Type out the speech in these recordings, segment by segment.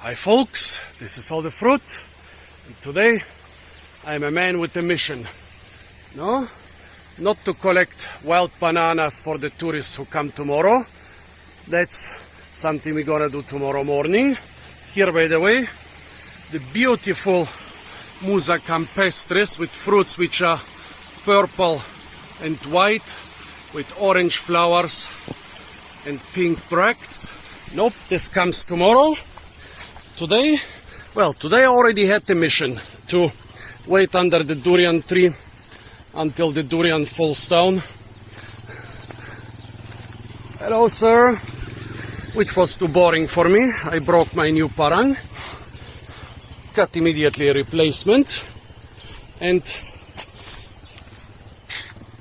Hi folks, this is all the fruit. And today I'm a man with a mission. No, not to collect wild bananas for the tourists who come tomorrow. That's something we're gonna do tomorrow morning. Here, by the way, the beautiful Musa campestris with fruits which are purple and white with orange flowers and pink bracts. Nope, this comes tomorrow. Today I already had the mission to wait under the durian tree until the durian falls down. Hello, sir. Which was too boring for me. I broke my new parang. Got immediately a replacement. And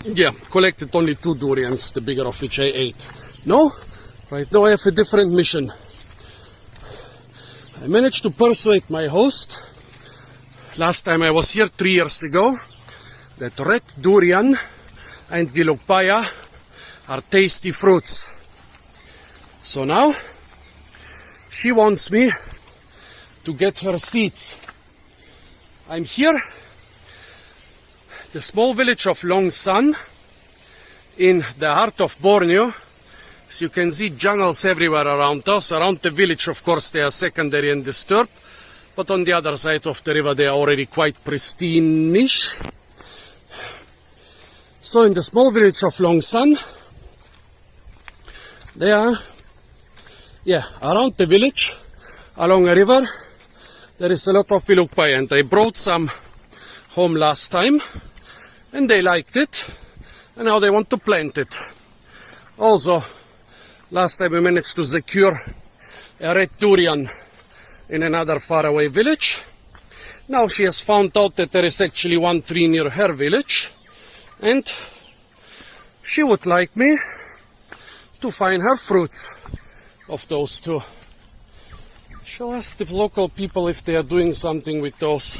yeah, collected only 2 durians, the bigger of which I ate. No, right now I have a different mission. I managed to persuade my host, last time I was here 3 years ago, that red durian and vilupaya are tasty fruits. So now she wants me to get her seeds. I'm here, the small village of Longsan, in the heart of Borneo. As you can see, jungles everywhere around us. Around the village, of course, they are secondary and disturbed. But on the other side of the river, they are already quite pristine-ish. So in the small village of Longsan, they are, around the village, along a river, there is a lot of vilupaya. And I brought some home last time, and they liked it. And now they want to plant it. Also, last time we managed to secure a red durian in another faraway village. Now she has found out that there is actually one tree near her village, and she would like me to find her fruits of those 2. Show us the local people if they are doing something with those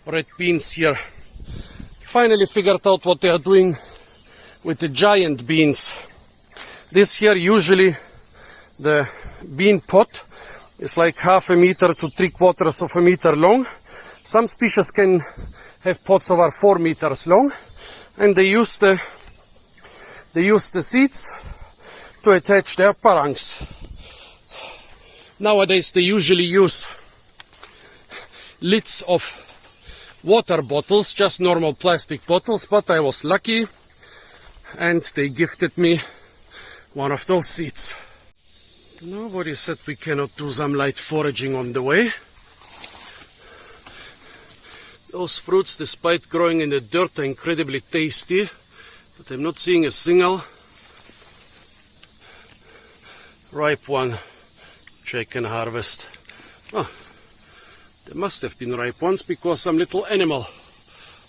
red beans here. Finally figured out what they are doing with the giant beans. This here, usually the bean pot is like 1/2 meter to 3/4 of a meter long. Some species can have pots over 4 meters long, and they use the seeds to attach their parangs. Nowadays they usually use lids of water bottles, just normal plastic bottles, but I was lucky and they gifted me one of those seeds. Nobody said we cannot do some light foraging on the way. Those fruits, despite growing in the dirt, are incredibly tasty, but I'm not seeing a single ripe one which I can harvest. Oh, there must have been ripe ones because some little animal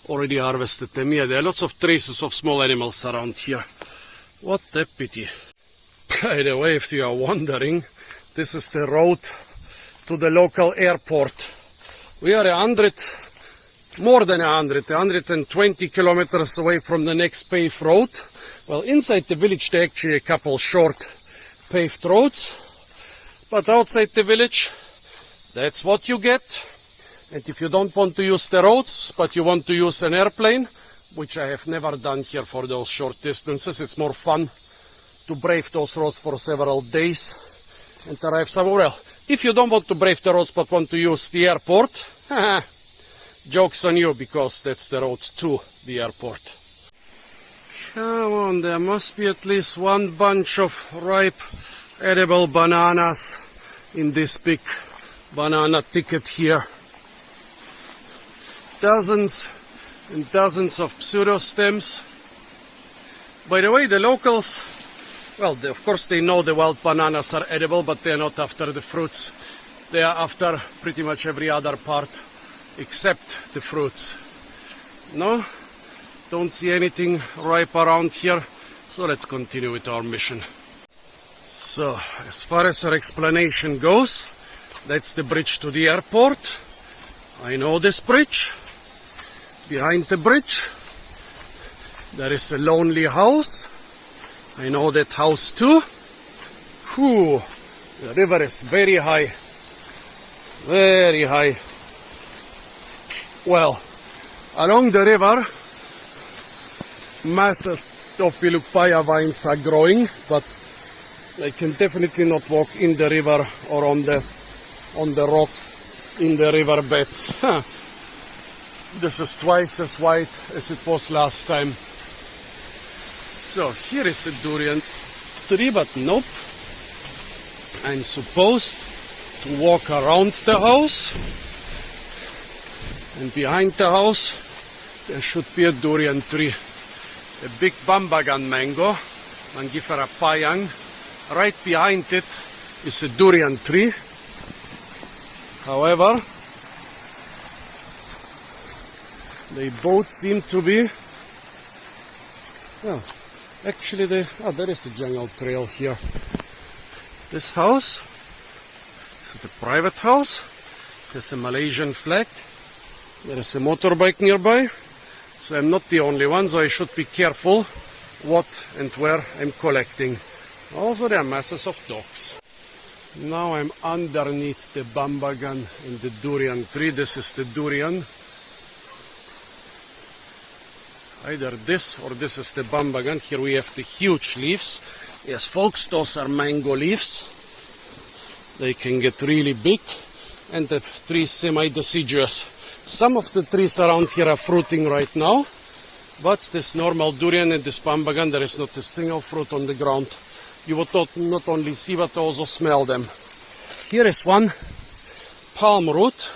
already harvested them. Yeah, there are lots of traces of small animals around here. What a pity. By the way, if you are wondering, this is the road to the local airport. We are 120 kilometers away from the next paved road. Well, inside the village there are actually a couple short paved roads, but outside the village, that's what you get. And if you don't want to use the roads, but you want to use an airplane, which I have never done here for those short distances, it's more fun to brave those roads for several days and arrive somewhere else. If you don't want to brave the roads but want to use the airport, joke's on you, because that's the road to the airport. Come on, there must be at least one bunch of ripe edible bananas in this big banana thicket here. Dozens and dozens of pseudostems. By the way, the locals, well, of course they know the wild bananas are edible, but they are not after the fruits. They are after pretty much every other part except the fruits. No, don't see anything ripe around here, so let's continue with our mission. So, as far as our explanation goes, that's the bridge to the airport. I know this bridge. Behind the bridge, there is a lonely house. I know that house too. Whew, the river is very high. Very high. Well, along the river, masses of Vilupaya vines are growing, but they can definitely not walk in the river or on the rock in the riverbed. This is twice as wide as it was last time. So here is the durian tree, but nope. I'm supposed to walk around the house, and behind the house there should be a durian tree. A big Bambagan mango, Mangifera payang. Right behind it is a durian tree. However, they both seem to be, well, actually there is a jungle trail here. This house is a private house. There's a Malaysian flag. There is a motorbike nearby. So I'm not the only one, so I should be careful what and where I'm collecting. Also there are masses of dogs. Now I'm underneath the Bambagan and the durian tree. This is the durian. Either this or this is the Bambagan. Here we have the huge leaves. Yes, folks, those are mango leaves. They can get really big. And the tree is semi-deciduous. Some of the trees around here are fruiting right now. But this normal durian and this Bambagan, there is not a single fruit on the ground. You would not only see but also smell them. Here is one palm root.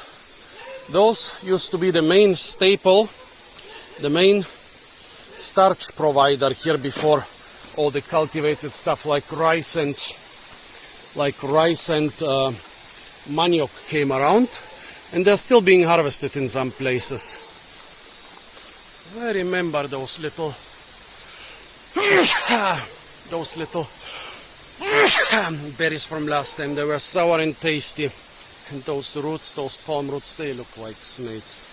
Those used to be the main staple, the main starch provider here before all the cultivated stuff like rice and manioc came around, and they're still being harvested in some places. I remember those little berries from last time. They were sour and tasty, and those roots, those palm roots, they look like snakes.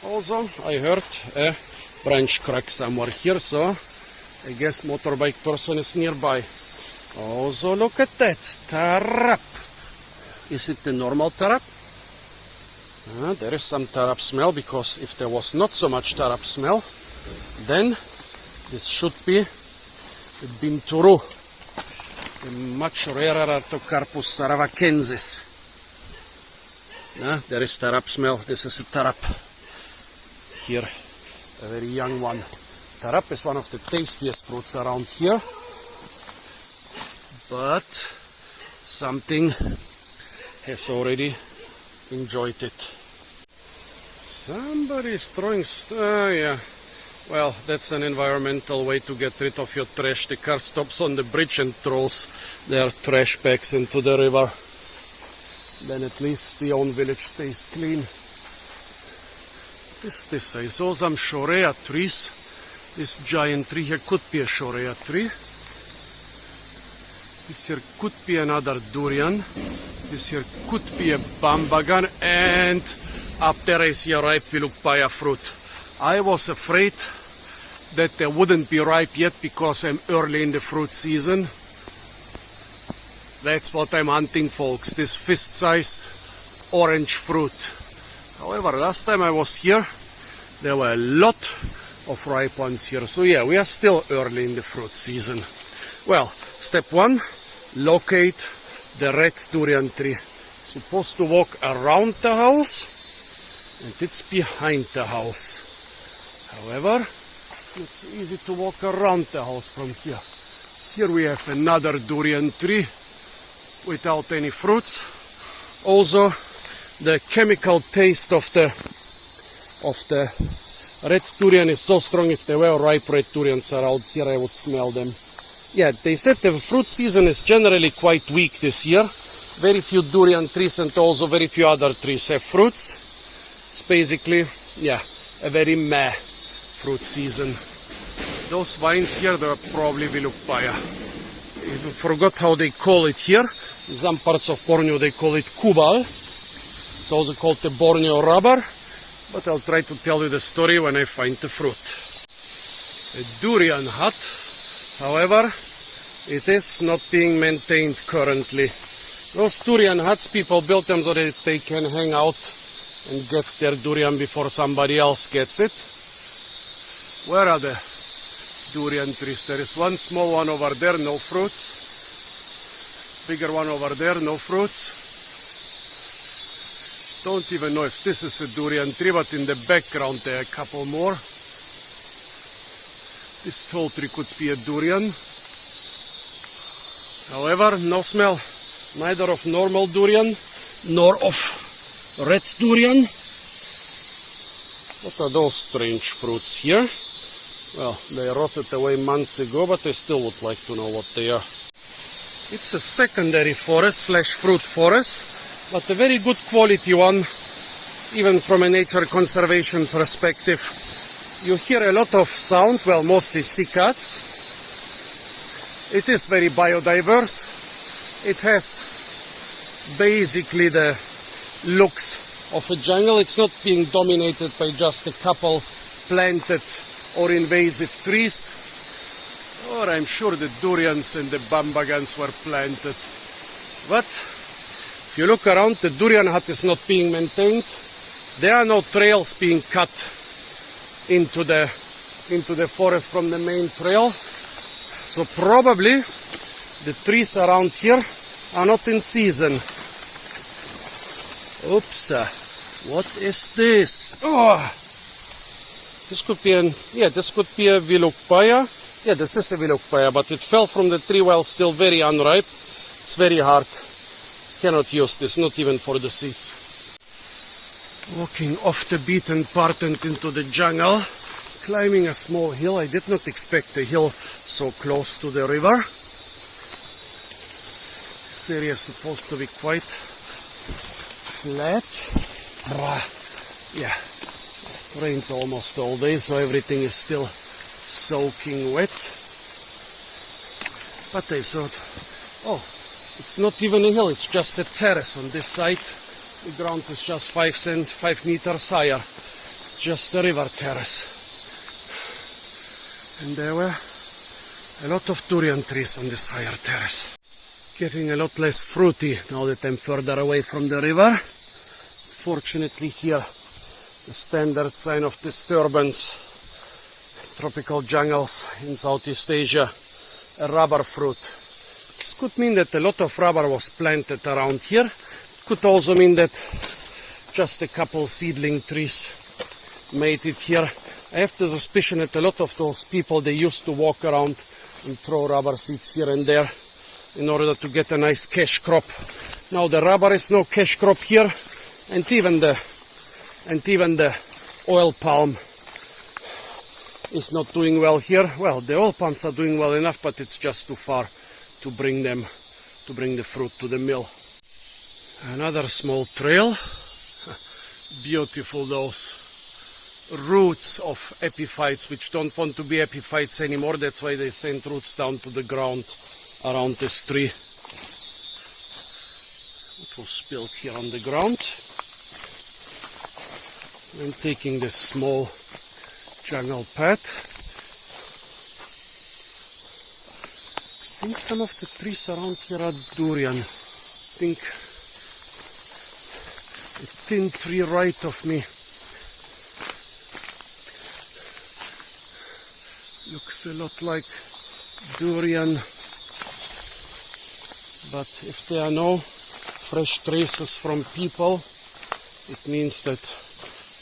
Also, I heard a branch crack somewhere here, so I guess motorbike person is nearby. Also, look at that tarap. Is it the normal tarap? There is some tarap smell, because if there was not so much tarap smell, then this should be the Binturu, the much rarer Artocarpus saravacensis. There is tarap smell. This is a tarap. Here, a very young one. Tarap is one of the tastiest fruits around here, but something has already enjoyed it. Somebody's throwing, yeah. Well, that's an environmental way to get rid of your trash. The car stops on the bridge and throws their trash bags into the river. Then at least the own village stays clean. This I saw some shorea trees. This giant tree here could be a shorea tree. This here could be another durian. This here could be a Bambagan, and up there I see a ripe Vilupaya fruit. I was afraid that they wouldn't be ripe yet because I'm early in the fruit season. That's what I'm hunting, folks, this fist-sized orange fruit. However, last time I was here, there were a lot of ripe ones here. So yeah, we are still early in the fruit season. Well, step one, locate the red durian tree. Supposed to walk around the house, and it's behind the house. However, it's not easy to walk around the house from here. Here we have another durian tree without any fruits. Also, the chemical taste of the red durian is so strong. If there were ripe red durians around here, I would smell them. Yeah, they said the fruit season is generally quite weak this year. Very few durian trees and also very few other trees have fruits. It's basically, yeah, a very meh fruit season. Those vines here, they are probably Vilupaya. I forgot how they call it here. In some parts of Borneo they call it kubal. It's also called the Borneo rubber. But I'll try to tell you the story when I find the fruit. A durian hut, however, it is not being maintained currently. Those durian huts, people built them so that they can hang out and get their durian before somebody else gets it. Where are the durian trees? There is one small one over there, no fruits. Bigger one over there, no fruits. Don't even know if this is a durian tree, but in the background there are a couple more. This tall tree could be a durian. However, no smell neither of normal durian nor of red durian. What are those strange fruits here? Well, they rotted away months ago, but I still would like to know what they are. It's a secondary forest slash fruit forest, but a very good quality one, even from a nature conservation perspective. You hear a lot of sound, well, mostly cicadas. It is very biodiverse. It has basically the looks of a jungle. It's not being dominated by just a couple planted or invasive trees. Or I'm sure the durians and the bambagans were planted. But if you look around, the durian hut is not being maintained. There are no trails being cut into the forest from the main trail. So probably the trees around here are not in season. Oops, what is this? Oh, this could be a Vilukpaja. Yeah, this is a Vilukpaja, but it fell from the tree while still very unripe. It's very hard. Cannot use this, not even for the seeds. Walking off the beaten path and into the jungle, climbing a small hill. I did not expect a hill so close to the river. This area is supposed to be quite flat. Yeah, it rained almost all day, so everything is still soaking wet. But I thought, oh, it's not even a hill, it's just a terrace on this side. The ground is just 5 meters higher. Just a river terrace. And there were a lot of durian trees on this higher terrace. Getting a lot less fruity now that I'm further away from the river. Fortunately here, the standard sign of disturbance, tropical jungles in Southeast Asia, a rubber fruit. This could mean that a lot of rubber was planted around here. Could also mean that just a couple seedling trees made it here. I have the suspicion that a lot of those people, they used to walk around and throw rubber seeds here and there in order to get a nice cash crop. Now the rubber is no cash crop here, and even the oil palm is not doing well here. Well, the oil palms are doing well enough, but it's just too far to bring the fruit to the mill. Another small trail. Beautiful, those roots of epiphytes which don't want to be epiphytes anymore. That's why they send roots down to the ground around this tree. It was spilled here on the ground. I'm taking this small jungle path. I think some of the trees around here are durian. I think a thin tree right of me looks a lot like durian, but if there are no fresh traces from people, it means that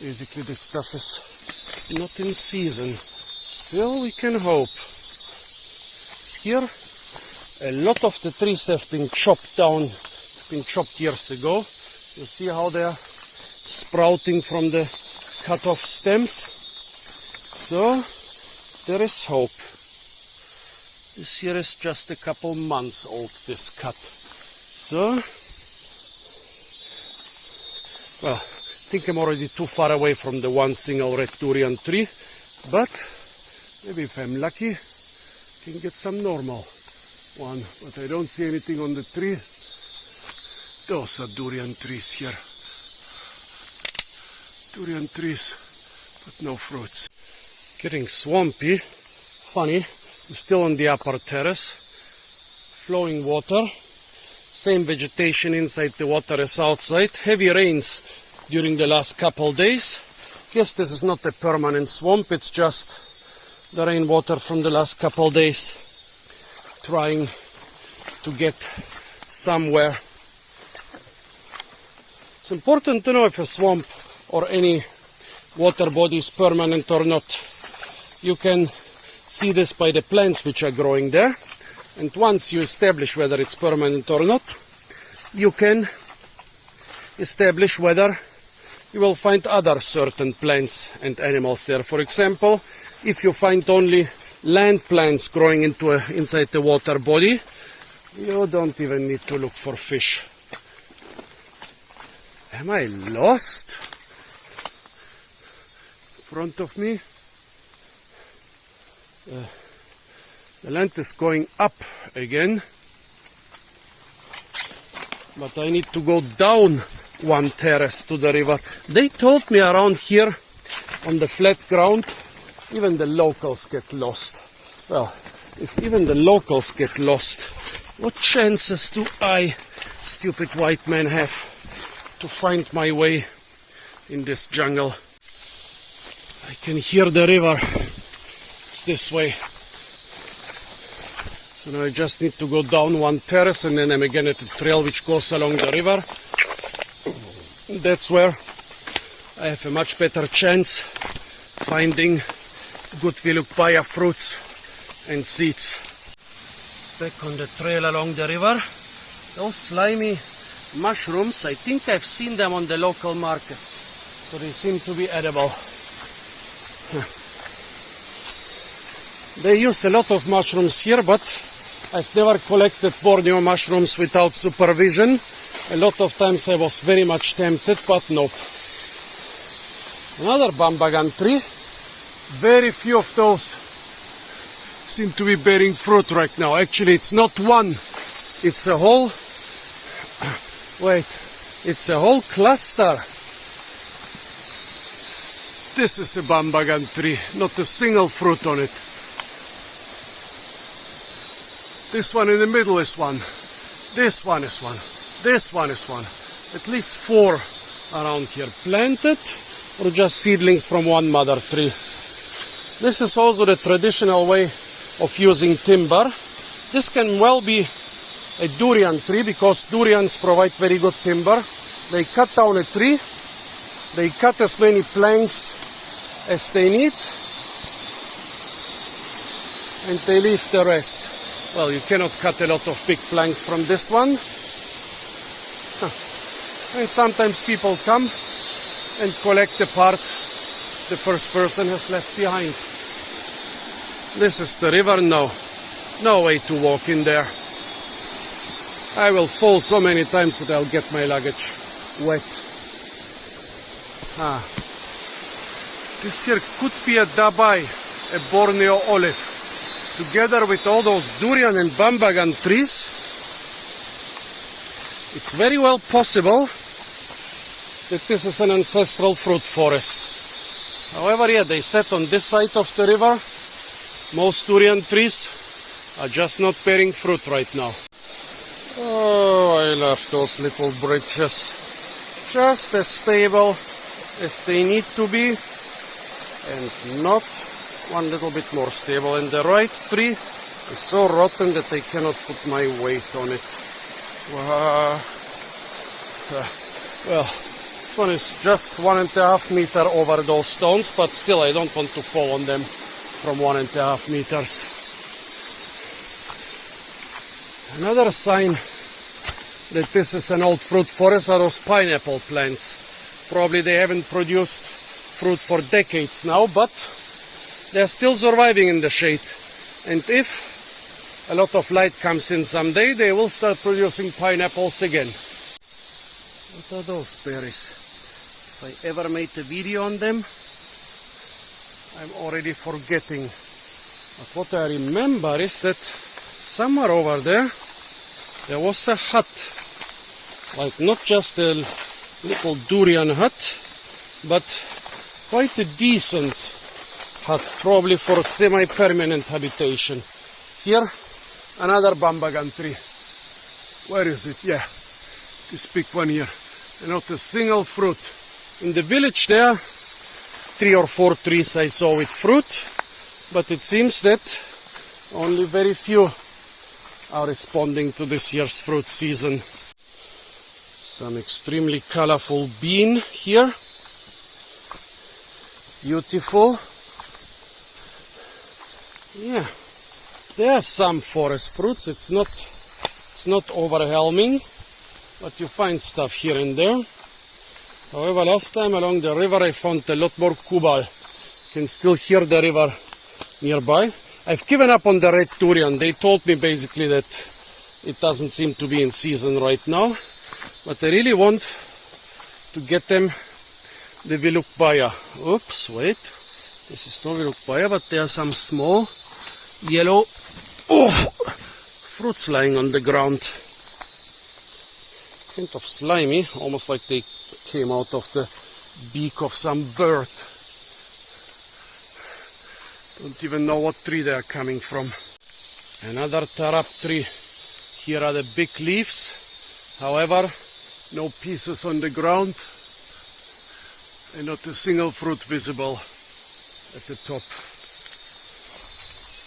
basically this stuff is not in season. Still, we can hope. Here, a lot of the trees have been chopped down, been chopped years ago. You see how they are sprouting from the cut off stems. So there is hope. This here is just a couple months old, this cut. So, well, I think I'm already too far away from the one single red durian tree, but maybe if I'm lucky, I can get some normal one. But I don't see anything on the tree. Those are durian trees here. Durian trees, but no fruits. Getting swampy. Funny, I'm still on the upper terrace. Flowing water. Same vegetation inside the water as outside. Heavy rains during the last couple days. Guess this is not a permanent swamp, it's just the rainwater from the last couple days trying to get somewhere. It's important to know if a swamp or any water body is permanent or not. You can see this by the plants which are growing there, and once you establish whether it's permanent or not, you can establish whether you will find other certain plants and animals there. For example, if you find only land plants growing inside the water body, you don't even need to look for fish. Am I lost? In front of me, the land is going up again, but I need to go down one terrace to the river. They told me around here on the flat ground even the locals get lost. Well, if even the locals get lost, what chances do I, stupid white man, have to find my way in this jungle? I can hear the river. It's this way. So now I just need to go down one terrace and then I'm again at the trail which goes along the river. That's where I have a much better chance finding good Vilukpaja fruits and seeds. Back on the trail along the river. Those slimy mushrooms, I think I've seen them on the local markets. So they seem to be edible. They use a lot of mushrooms here, but I've never collected Borneo mushrooms without supervision. A lot of times I was very much tempted, but nope. Another bambagan tree. Very few of those seem to be bearing fruit right now. Actually, it's not one. It's a whole... Wait. It's a whole cluster. This is a bambagan tree. Not a single fruit on it. This one in the middle is one. This one is one. This one is one. At least 4 around here. Planted or just seedlings from one mother tree. This is also the traditional way of using timber. This can well be a durian tree because durians provide very good timber. They cut down a tree. They cut as many planks as they need. And they leave the rest. Well, you cannot cut a lot of big planks from this one. And sometimes people come and collect the part the first person has left behind. This is the river now. No way to walk in there. I will fall so many times that I'll get my luggage wet. This here could be a dabai, a Borneo olive. Together with all those durian and bambagan trees, it's very well possible that this is an ancestral fruit forest. However, yeah, they said on this side of the river, most durian trees are just not bearing fruit right now. Oh, I love those little bridges. Just as stable as they need to be, and not one little bit more stable. And the right tree is so rotten that I cannot put my weight on it. Well, this one is just 1.5 meters over those stones, but still I don't want to fall on them from 1.5 meters. Another sign that this is an old fruit forest are those pineapple plants. Probably they haven't produced fruit for decades now, but they're still surviving in the shade. And if a lot of light comes in someday, they will start producing pineapples again. What are those berries? If I ever made a video on them, I'm already forgetting. But what I remember is that somewhere over there was a hut. Like not just a little durian hut, but quite a decent hut, probably for semi-permanent habitation. Here, another bambagan tree. Where is it? Yeah, this big one here. And not a single fruit. In the village there, 3 or 4 trees I saw with fruit, but it seems that only very few are responding to this year's fruit season. Some extremely colorful bean here. Beautiful. Yeah, there are some forest fruits. It's not overwhelming, but you find stuff here and there. However, last time along the river I found a lot more kubal. You can still hear the river nearby. I've given up on the red durian. They told me basically that it doesn't seem to be in season right now. But I really want to get them the Vilukbaya. Oops, wait. This is no Vilukbaya, but there are some small yellow fruits lying on the ground. Kind of slimy, almost like they came out of the beak of some bird. Don't even know what tree they are coming from. Another tarap tree. Here are the big leaves. However, no pieces on the ground and not a single fruit visible at the top.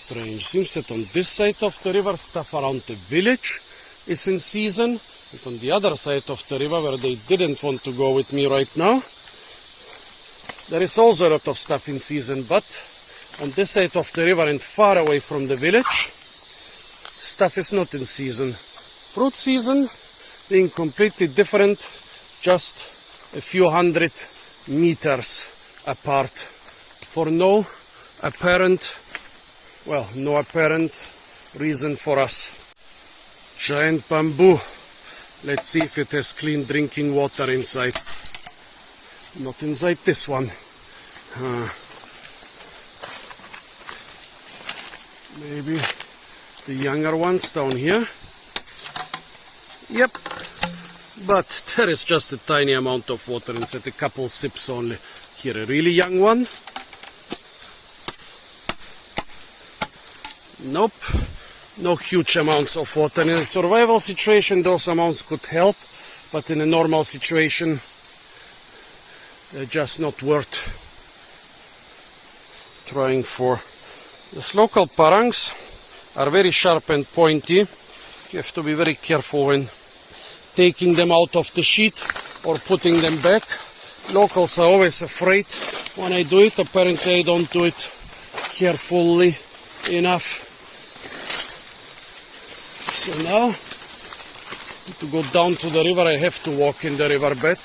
Strange. Seems that on this side of the river, stuff around the village is in season. And on the other side of the river, where they didn't want to go with me right now, there is also a lot of stuff in season. But on this side of the river and far away from the village, stuff is not in season. Fruit season being completely different, just a few hundred meters apart, for no apparent reason for us. Giant bamboo. Let's see if it has clean drinking water inside. Not inside this one. Maybe the younger ones down here. Yep. But there is just a tiny amount of water inside, a couple sips only. Here a really young one. Nope. No huge amounts of water. In a survival situation, those amounts could help, but in a normal situation, they're just not worth trying for. These local parangs are very sharp and pointy. You have to be very careful when taking them out of the sheet or putting them back. Locals are always afraid when I do it. Apparently I don't do it carefully enough. So now, to go down to the river, I have to walk in the riverbed.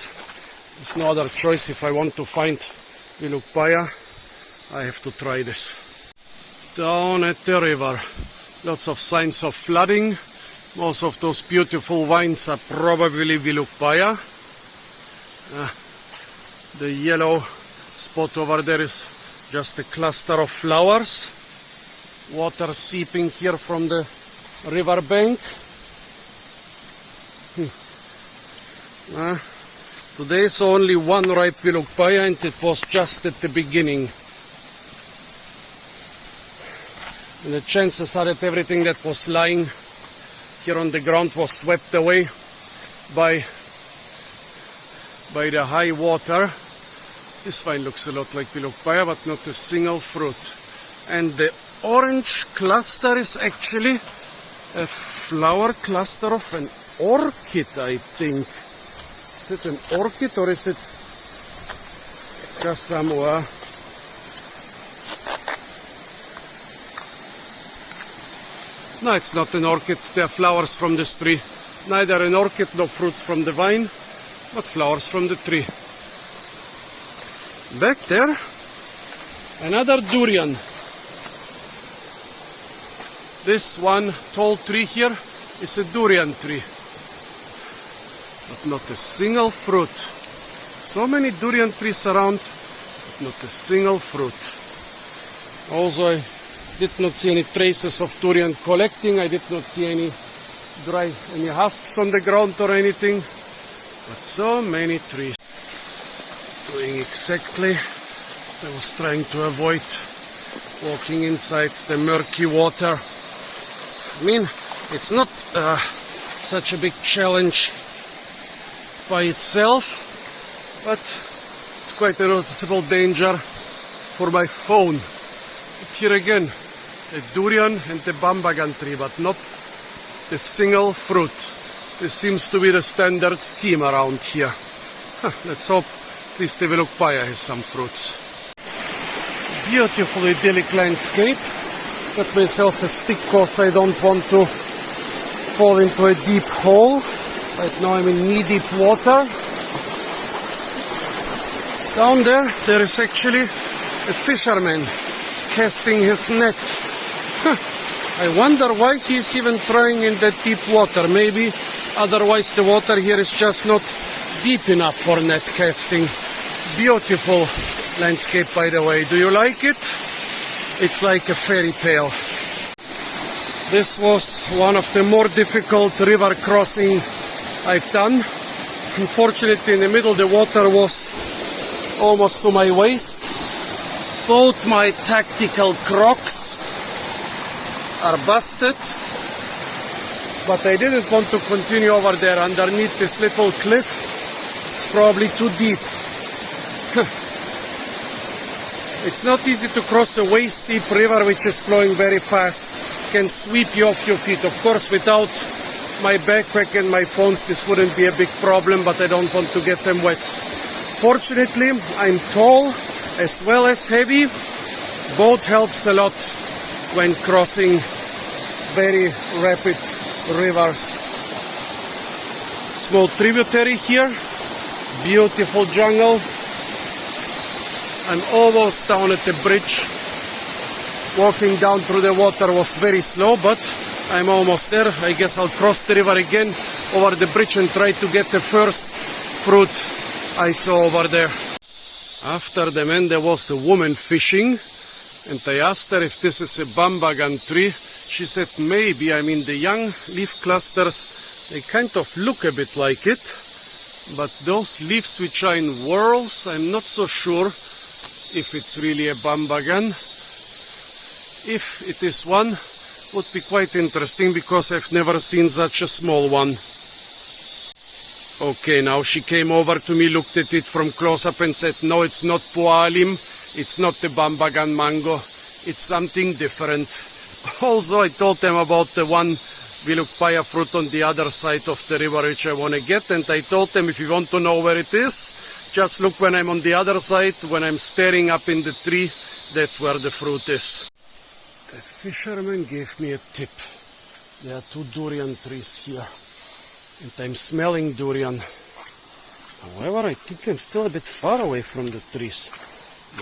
There's no other choice. If I want to find Vilukbaya, I have to try this. Down at the river, lots of signs of flooding. Most of those beautiful vines are probably Vilukbaya. The yellow spot over there is just a cluster of flowers. Water seeping here from the river bank. Today is only one ripe Vilukbaya, and it was just at the beginning. And the chances are that everything that was lying here on the ground was swept away by the high water. This vine looks a lot like Vilukbaya, but not a single fruit. And the orange cluster is actually a flower cluster of an orchid, I think. Is it an orchid or is it just somewhere? No, it's not an orchid. There are flowers from this tree. Neither an orchid nor fruits from the vine, but flowers from the tree. Back there, another durian. This one tall tree here is a durian tree, but not a single fruit. So many durian trees around, but not a single fruit. Also, I did not see any traces of durian collecting. I did not see any husks on the ground or anything, but so many trees. Doing exactly what I was trying to avoid, walking inside the murky water. I mean, it's not such a big challenge by itself, but it's quite a noticeable danger for my phone. But here again, the durian and the bambagan tree, but not the single fruit. This seems to be the standard theme around here. Let's hope at least the Vilukpaja has some fruits. Beautiful idyllic landscape. Got myself a stick because I don't want to fall into a deep hole. Right now I'm in knee-deep water. Down there is actually a fisherman casting his net. I wonder why he's even trying in that deep water. Maybe otherwise the water here is just not deep enough for net casting. Beautiful landscape, by the way. Do you like it? It's like a fairy tale. This was one of the more difficult river crossings I've done. Unfortunately, in the middle the water was almost to my waist. Both my tactical Crocs are busted, but I didn't want to continue over there underneath this little cliff. It's probably too deep. It's not easy to cross a waist-deep river which is flowing very fast. Can sweep you off your feet. Of course, without my backpack and my phones this wouldn't be a big problem, but I don't want to get them wet. Fortunately, I'm tall as well as heavy. Both helps a lot when crossing very rapid rivers. Small tributary here. Beautiful jungle. I'm almost down at the bridge. Walking down through the water was very slow, but I'm almost there. I guess I'll cross the river again over the bridge and try to get the first fruit I saw over there. After the man there was a woman fishing, and I asked her if this is a bambagan tree. She said maybe. I mean, the young leaf clusters, they kind of look a bit like it, but those leaves which are in whorls, I'm not so sure if it's really a bambagan. If it is one, would be quite interesting because I've never seen such a small one. Okay, now she came over to me, looked at it from close up and said, no, it's not pualim, it's not the bambagan mango, it's something different. Also, I told them about the one Vilukpaja fruit on the other side of the river which I want to get, and I told them if you want to know where it is, just look when I'm on the other side, when I'm staring up in the tree, that's where the fruit is. The fisherman gave me a tip. There are 2 durian trees here, and I'm smelling durian. However, I think I'm still a bit far away from the trees.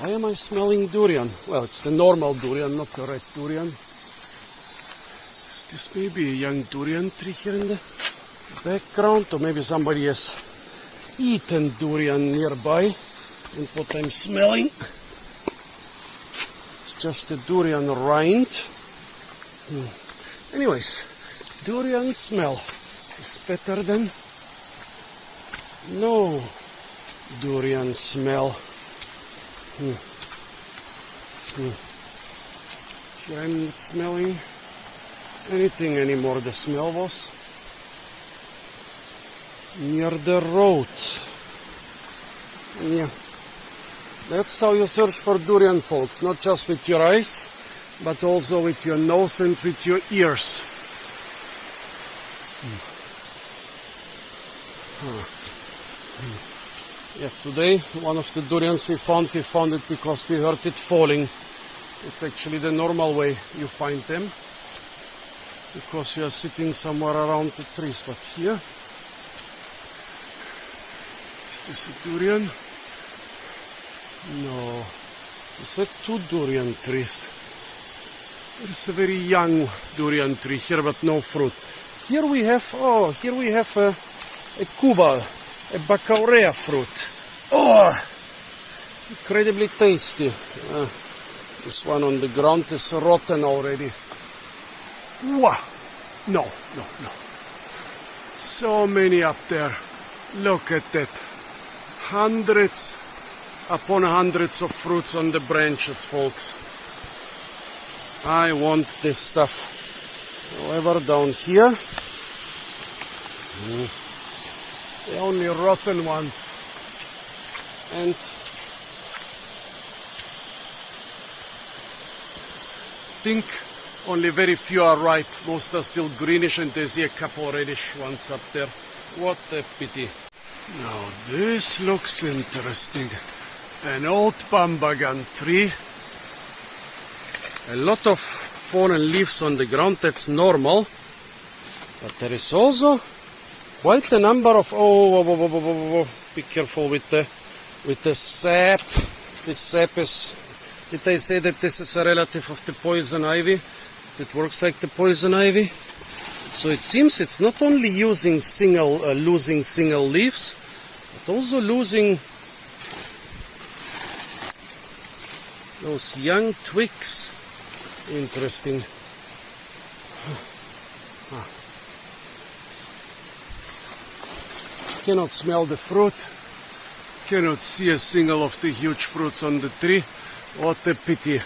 Why am I smelling durian? Well, it's the normal durian, not the red durian. Is this maybe a young durian tree here in the background? Or maybe somebody has eaten durian nearby, and what I'm smelling, it's just a durian rind. Anyways, durian smell is better than no durian smell. Here I'm not smelling anything anymore. The smell was near the road. Yeah, that's how you search for durian, folks. Not just with your eyes, but also with your nose and with your ears. Yeah, today one of the durians we found it because we heard it falling. It's actually the normal way you find them, because you are sitting somewhere around the trees. But here, is this a durian? No, it's a 2 durian trees. There's a very young durian tree here, but no fruit. Here we have, a kubal, a bacaurea fruit. Oh, incredibly tasty. This one on the ground is rotten already. Wow. No. So many up there. Look at that. Hundreds upon hundreds of fruits on the branches, folks. I want this stuff. However, down here, The only rotten ones. And think only very few are ripe. Most are still greenish, and there's a couple reddish ones up there. What a pity. Now this looks interesting. An old bambagan tree. A lot of fallen leaves on the ground, that's normal. But there is also quite a number of, be careful with the sap. This sap is, did I say that this is a relative of the poison ivy? It works like the poison ivy. So it seems it's not only losing single leaves, but also losing those young twigs. Interesting. Cannot smell the fruit. Cannot see a single of the huge fruits on the tree. What a pity.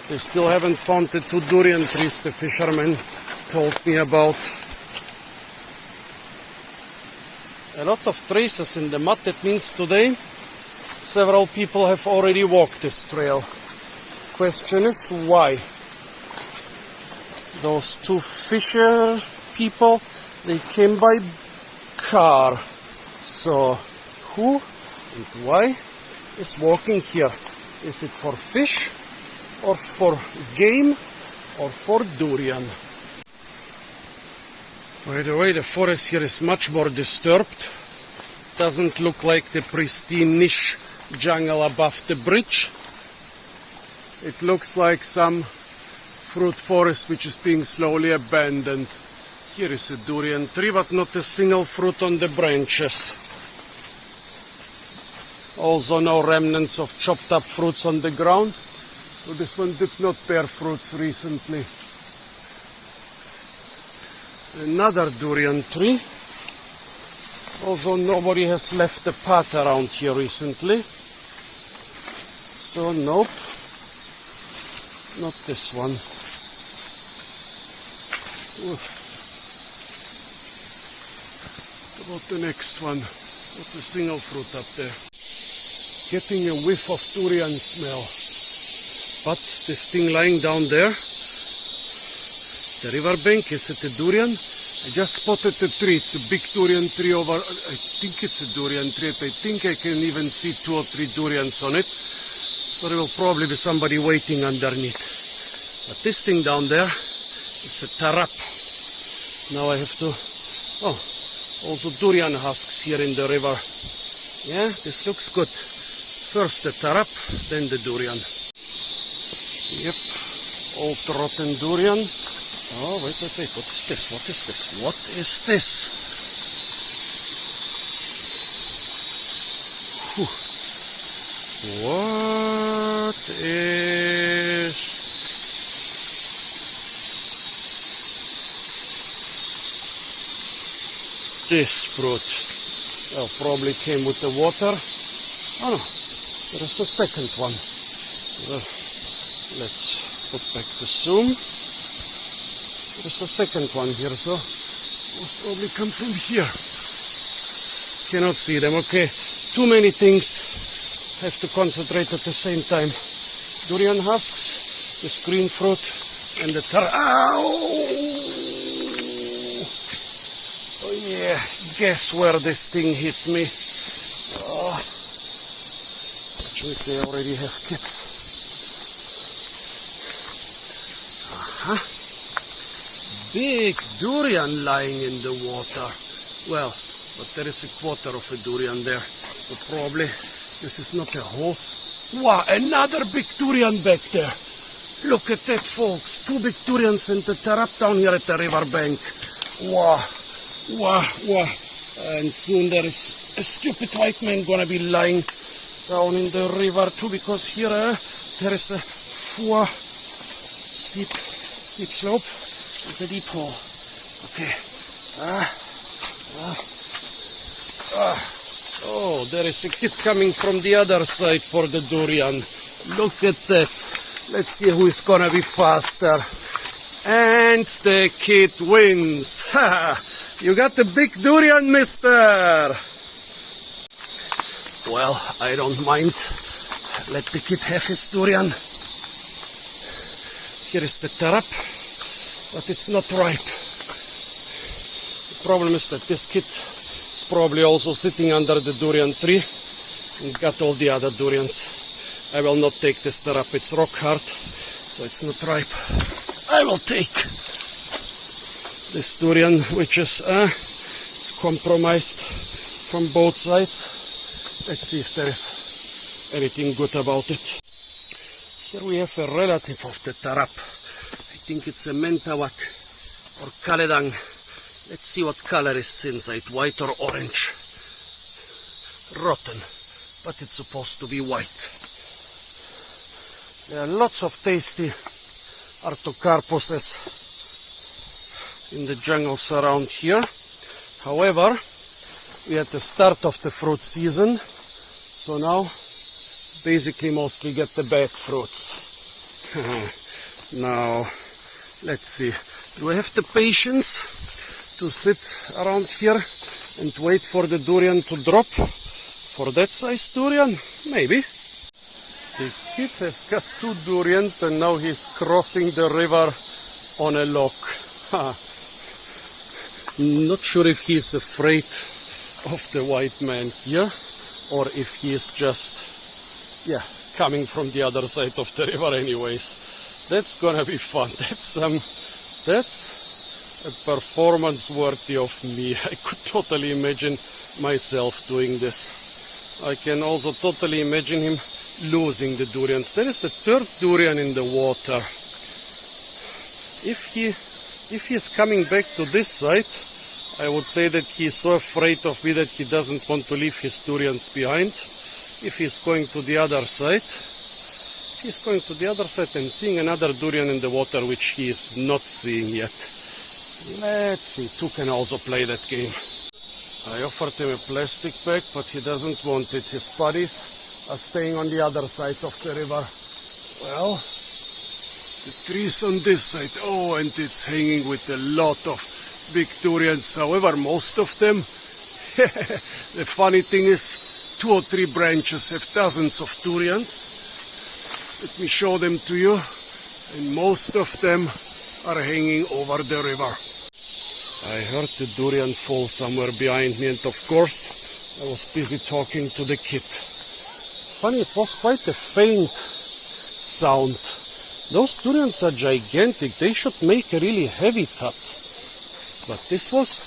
They still haven't found the 2 durian trees the fishermen told me about. A lot of traces in the mud. That means today several people have already walked this trail. Question is why? Those 2 fisher people, they came by car. So who and why is walking here? Is it for fish, or for game, or for durian? By the way, the forest here is much more disturbed. Doesn't look like the pristine-ish jungle above the bridge. It looks like some fruit forest which is being slowly abandoned. Here is a durian tree, but not a single fruit on the branches. Also no remnants of chopped up fruits on the ground. So this one did not bear fruits recently. Another durian tree. Also nobody has left the path around here recently. So nope. Not this one. What about the next one? Not a single fruit up there. Getting a whiff of durian smell. But this thing lying down there, the riverbank, is it a durian? I just spotted the tree. It's a big durian tree over, I think it's a durian tree. I think I can even see 2 or 3 durians on it. So there will probably be somebody waiting underneath. But this thing down there is a tarap. Now I have to, also durian husks here in the river. Yeah, this looks good. First the tarap, then the durian. Yep, old rotten durian. Oh, wait, what is this? What is this? What is this? Whew. What is... this fruit? Well, probably came with the water. Oh no, there is a second one. Let's put back the zoom. There's a second one here, so must probably come from here. Cannot see them, okay. Too many things have to concentrate at the same time. Durian husks, the green fruit, and the oh yeah, guess where this thing hit me. Actually, they already have kids. Big durian lying in the water. Well, but there is a quarter of a durian there. So probably this is not a whole. Wow, another big durian back there. Look at that, folks. 2 big durians and the tarap down here at the riverbank. Wow, wow, wow. And soon there is a stupid white man gonna be lying down in the river too, because here there is a steep slope with a deep hole. Okay. Oh, there is a kid coming from the other side for the durian. Look at that. Let's see who is gonna be faster. And the kid wins. You got the big durian, mister! Well, I don't mind. Let the kid have his durian. Here is the tarap, but it's not ripe. The problem is that this kid is probably also sitting under the durian tree and got all the other durians. I will not take this tarap, it's rock hard, so it's not ripe. I will take this durian, which is it's compromised from both sides. Let's see if there is anything good about it. Here we have a relative of the tarap. I think it's a mentawak or kaledang. Let's see what color is inside, white or orange. Rotten, but it's supposed to be white. There are lots of tasty artocarpuses in the jungles around here. However, we are at the start of the fruit season, so now basically mostly get the bad fruits. Now, let's see. Do I have the patience to sit around here and wait for the durian to drop? For that size durian? Maybe. The kid has got 2 durians and now he's crossing the river on a log. Not sure if he's afraid of the white man here or if he is just, coming from the other side of the river anyways. That's gonna be fun. That's a performance worthy of me. I could totally imagine myself doing this. I can also totally imagine him losing the durians. There is a 3rd durian in the water. If he is coming back to this side, I would say that he is so afraid of me that he doesn't want to leave his durians behind. If he's going to the other side, and seeing another durian in the water which he is not seeing yet. Let's see, 2 can also play that game. I offered him a plastic bag, but he doesn't want it. His buddies are staying on the other side of the river. Well, the tree's on this side. Oh, and it's hanging with a lot of big durians. However, most of them, the funny thing is, 2 or 3 branches have dozens of durians. Let me show them to you. And most of them are hanging over the river. I heard the durian fall somewhere behind me, and of course, I was busy talking to the kid. Funny, it was quite a faint sound. Those durians are gigantic. They should make a really heavy cut. But this was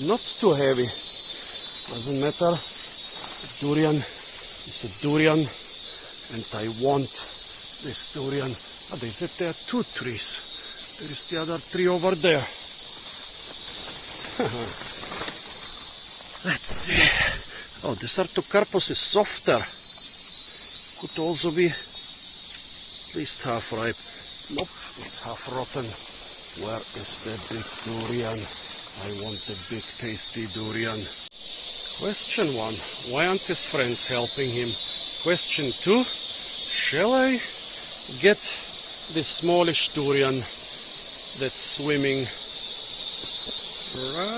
not too heavy. Doesn't matter. The durian is a durian, and I want this durian. They said there are 2 trees. There is the other tree over there. Let's see. Oh, this artocarpus is softer. Could also be at least half ripe. Nope, it's half rotten. Where is the big durian? I want the big tasty durian. Question 1. Why aren't his friends helping him? Question 2. Shall I get this smallish durian that's swimming right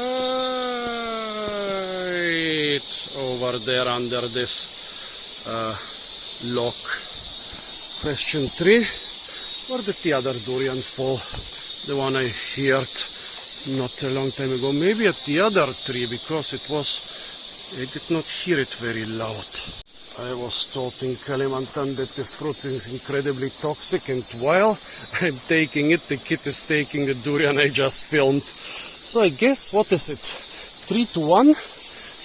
over there under this log? Question 3. Where did the other durian fall? The one I heard not a long time ago. Maybe at the other tree, because I did not hear it very loud. I was told in Kalimantan that this fruit is incredibly toxic, and while I'm taking it, the kid is taking the durian I just filmed. So I guess, what is it? 3-1?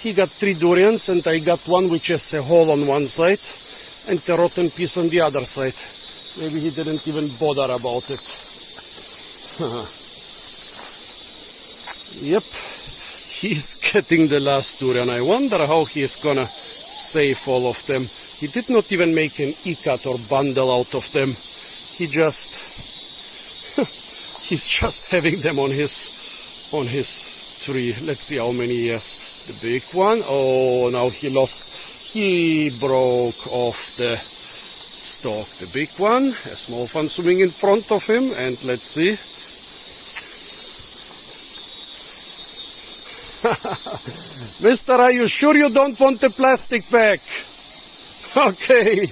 He got 3 durians and I got one which has a hole on one side and a rotten piece on the other side. Maybe he didn't even bother about it. Yep, he's getting the last durian. I wonder how he is gonna save all of them. He did not even make an ikat or bundle out of them. He's just having them on his tree. Let's see how many he has. The big one. Oh, now he broke off the stalk. The big one, a small one swimming in front of him, and let's see. Mister, are you sure you don't want the plastic bag? Okay.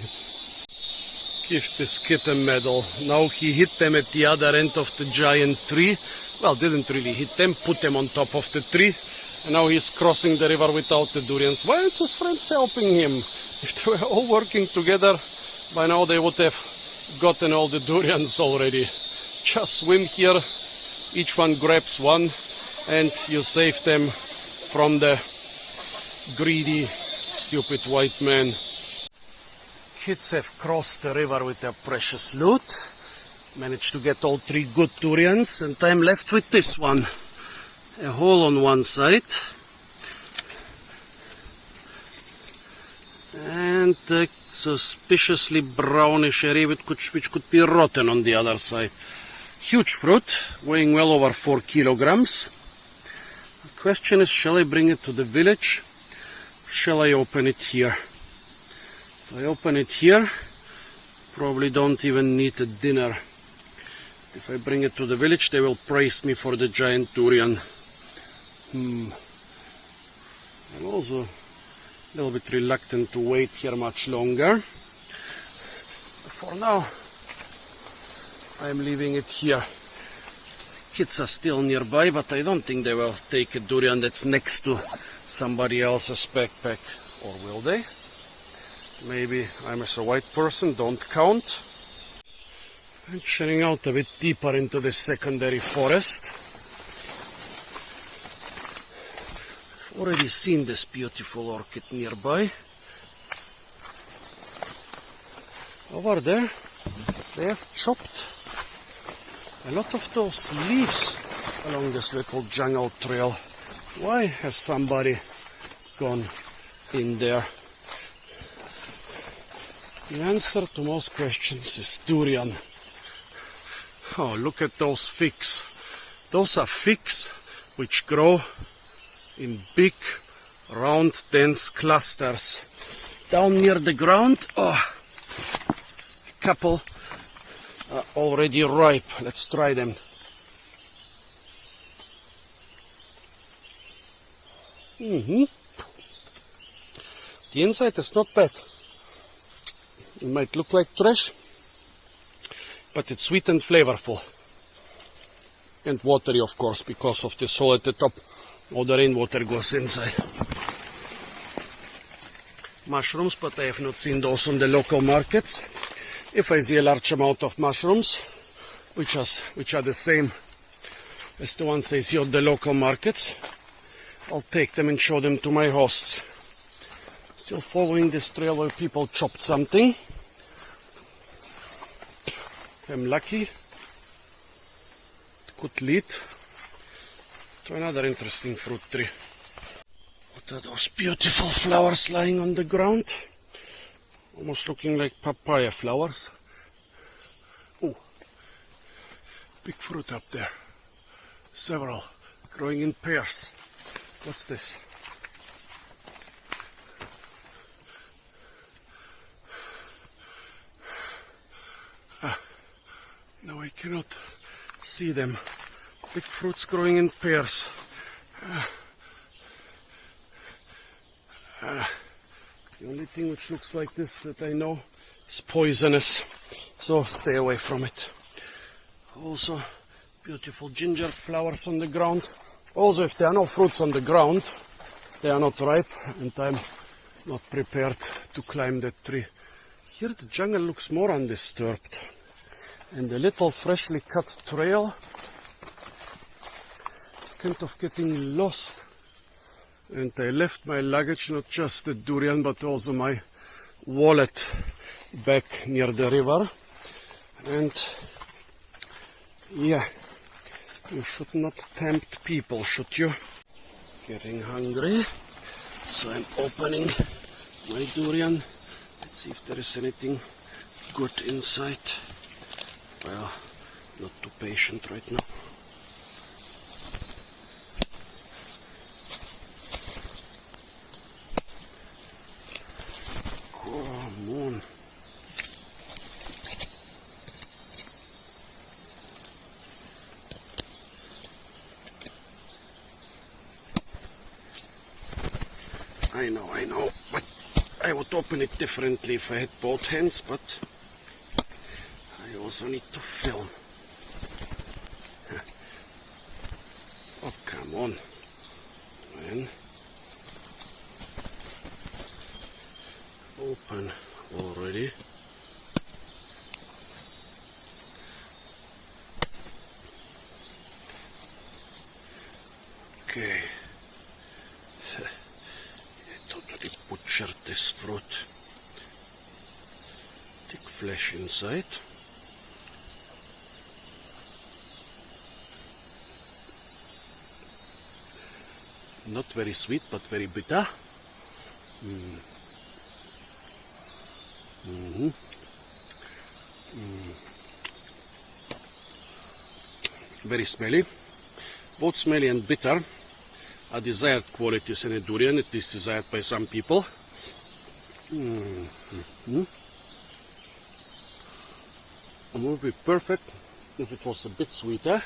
Give this kid a medal. Now he hit them at the other end of the giant tree. Well, didn't really hit them, put them on top of the tree. And now he's crossing the river without the durians. Why aren't his friends helping him? If they were all working together, by now they would have gotten all the durians already. Just swim here, each one grabs one, and you save them from the greedy, stupid white man. Kids have crossed the river with their precious loot. Managed to get all 3 good durians, and I'm left with this one. A hole on one side. And a suspiciously brownish area which could be rotten on the other side. Huge fruit, weighing well over 4 kilograms. The question is, shall I bring it to the village? Shall I open it here? If I open it here, probably don't even need a dinner. If I bring it to the village, they will praise me for the giant durian. I'm also a little bit reluctant to wait here much longer. For now, I'm leaving it here. Kids are still nearby, but I don't think they will take a durian that's next to somebody else's backpack. Or will they? Maybe I'm as a white person, don't count. Venturing out a bit deeper into the secondary forest. I've already seen this beautiful orchid nearby. Over there, they have chopped a lot of those leaves along this little jungle trail. Why has somebody gone in there? The answer to most questions is durian. Oh, look at those figs. Those are figs which grow in big, round, dense clusters. Down near the ground, a couple are already ripe. Let's try them. The inside is not bad. It might look like trash, but it's sweet and flavorful. And watery, of course, because of the hole at the top. All the rainwater goes inside. Mushrooms, but I have not seen those on the local markets. If I see a large amount of mushrooms, which are the same as the ones I see on the local markets, I'll take them and show them to my hosts. Still following this trail where people chopped something. I'm lucky. It could lead to another interesting fruit tree. What are those beautiful flowers lying on the ground? Almost looking like papaya flowers. Oh, big fruit up there. Several, growing in pairs. What's this? No, I cannot see them. Big fruits growing in pairs. The only thing which looks like this that I know is poisonous, so stay away from it. Also, beautiful ginger flowers on the ground. Also, if there are no fruits on the ground, they are not ripe, and I'm not prepared to climb that tree. Here the jungle looks more undisturbed. And the little freshly cut trail is kind of getting lost. And I left my luggage, not just the durian, but also my wallet back near the river. And yeah, you should not tempt people, should you? Getting hungry, so I'm opening my durian. Let's see if there is anything good inside. Well, not too patient right now. Come on. I would open it differently if I had both hands, but I also need to film. Oh, come on, man. Open already. Okay. I totally butchered this fruit. Thick flesh inside. Not very sweet, but very bitter. Very smelly. Both smelly and bitter are desired qualities in a durian, at least desired by some people. It would be perfect if it was a bit sweeter.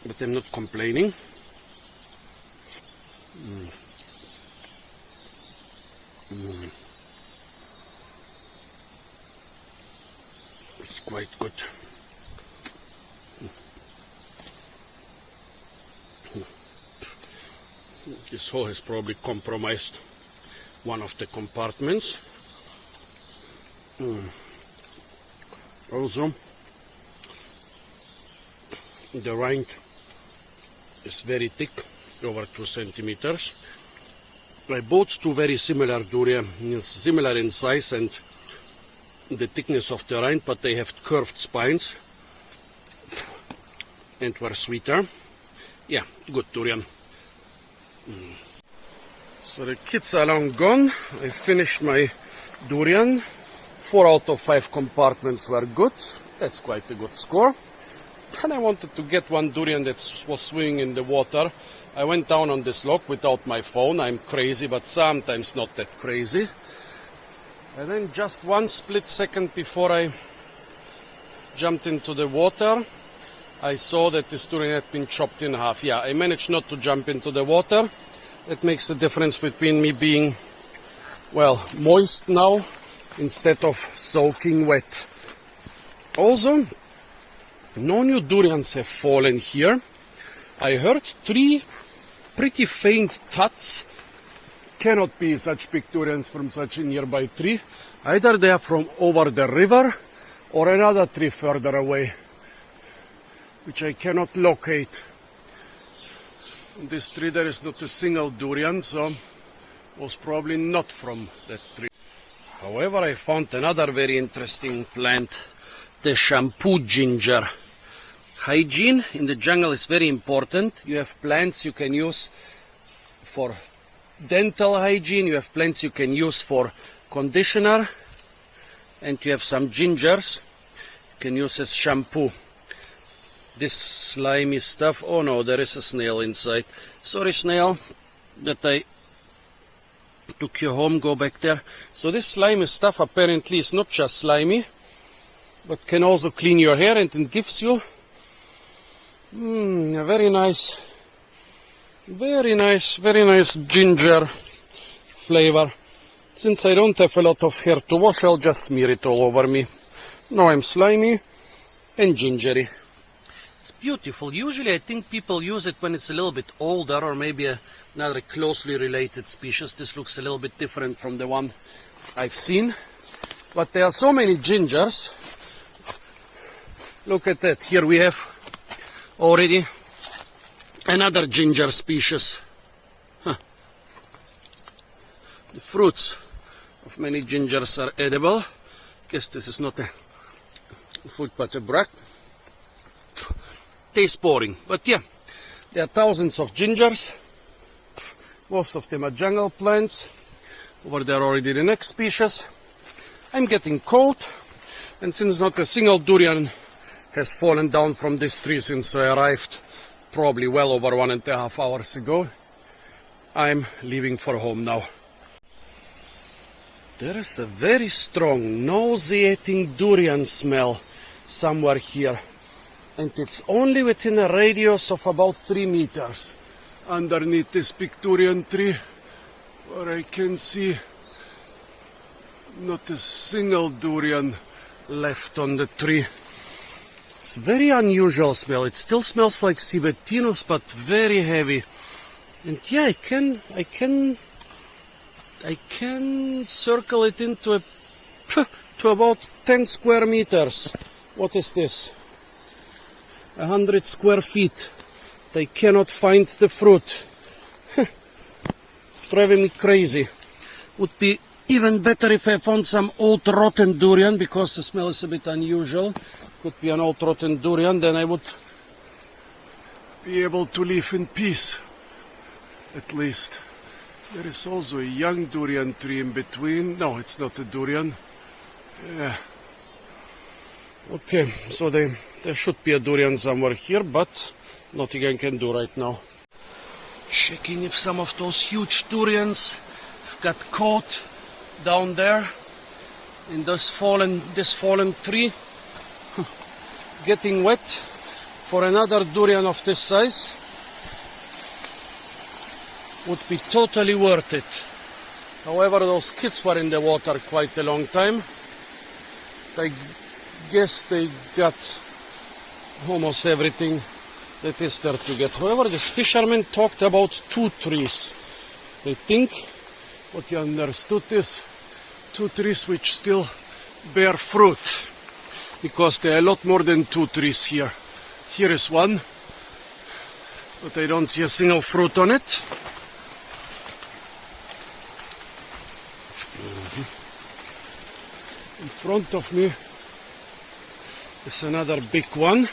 But I'm not complaining. It's quite good. This hole has probably compromised one of the compartments. Also, the rind is very thick, over 2 centimeters. I bought two very similar durian, similar in size and the thickness of the rind, but they have curved spines and were sweeter. Yeah, good durian. So the kids are long gone. I finished my durian. 4 out of 5 compartments were good. That's quite a good score. And I wanted to get one durian that was swimming in the water. I went down on this log without my phone. I'm crazy, but sometimes not that crazy. And then just 1 split second before I jumped into the water, I saw that this durian had been chopped in half. Yeah, I managed not to jump into the water. That makes the difference between me being, well, moist now instead of soaking wet. Also, no new durians have fallen here. I heard 3 pretty faint thuds. Cannot be such big durians from such a nearby tree. Either they are from over the river or another tree further away, which I cannot locate. In this tree there is not a single durian, so was probably not from that tree. However, I found another very interesting plant, the shampoo ginger. Hygiene in the jungle is very important. You have plants you can use for dental hygiene, you have plants you can use for conditioner, and you have some gingers you can use as shampoo. This slimy stuff, oh no, there is a snail inside. Sorry snail that I took you home, go back there. So this slimy stuff apparently is not just slimy, but can also clean your hair, and it gives you a very nice ginger flavor. Since I don't have a lot of hair to wash, I'll just smear it all over me. Now I'm slimy and gingery. It's beautiful. Usually I think people use it when it's a little bit older, or maybe another closely related species. This looks a little bit different from the one I've seen. But there are so many gingers. Look at that. Here we have already another ginger species. The fruits of many gingers are edible. Guess this is not a fruit but a brag. Tastes boring, but yeah, there are thousands of gingers. Most of them are jungle plants. Over there already the next species. I'm getting cold, and since not a single durian has fallen down from this tree since I arrived probably well over 1.5 hours ago, I'm leaving for home now. There is a very strong nauseating durian smell somewhere here, and it's only within a radius of about 3 meters. underneath this big durian tree, where I can see not a single durian left on the tree. It's very unusual smell. It still smells like Civetinus, but very heavy. And yeah, I can circle it into to about 10 square meters. What is this? 100 square feet. They cannot find the fruit. It's driving me crazy. Would be even better if I found some old rotten durian, because the smell is a bit unusual. Could be an old rotten durian, then I would be able to live in peace, at least. There is also a young durian tree in between. No, it's not a durian. Yeah. Okay, so there should be a durian somewhere here, but nothing I can do right now. Checking if some of those huge durians got caught down there in this fallen tree. Getting wet for another durian of this size would be totally worth it. However, those kids were in the water quite a long time. I guess they got almost everything that is there to get. However, this fisherman talked about 2 trees. I think what he understood is 2 trees which still bear fruit, because there are a lot more than 2 trees here. Here is one, but I don't see a single fruit on it. In front of me is another big one.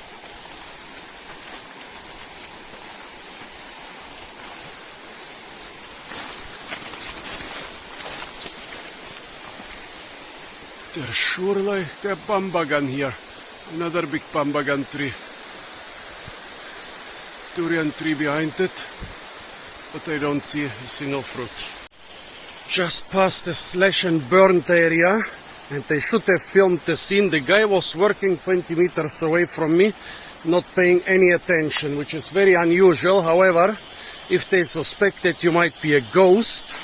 There's surely a bambagan here. Another big bambagan tree. Durian tree behind it, but I don't see a single fruit. Just past the slash and burnt area, and I should have filmed the scene. The guy was working 20 meters away from me, not paying any attention, which is very unusual. However, if they suspect that you might be a ghost,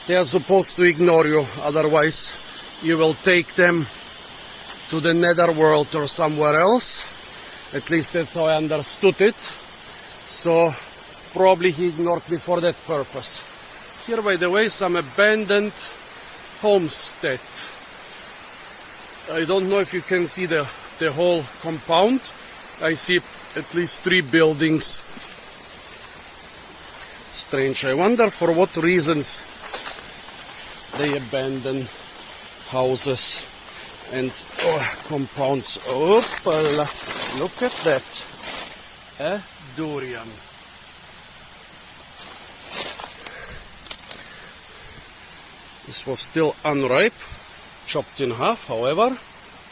they are supposed to ignore you. Otherwise, you will take them to the netherworld or somewhere else. At least that's how I understood it. So probably he ignored me for that purpose. Here, by the way, some abandoned homestead. I don't know if you can see the whole compound. I see at least 3 buildings. Strange. I wonder for what reasons they abandon houses and compounds. Oopala. Look at that. A durian. This was still unripe, chopped in half. However,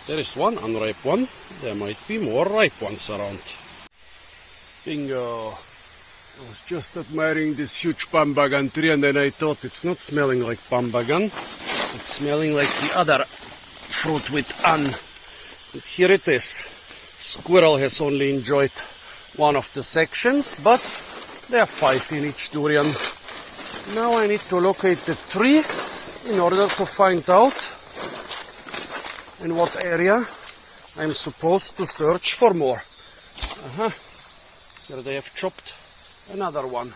there is one unripe one. There might be more ripe ones around. Bingo. I was just admiring this huge bambagan tree, and then I thought it's not smelling like bambagan. It's smelling like the other fruit with an. And here it is. Squirrel has only enjoyed one of the sections, but there are 5 in each durian. Now I need to locate the tree in order to find out in what area I'm supposed to search for more. Here they have chopped another one.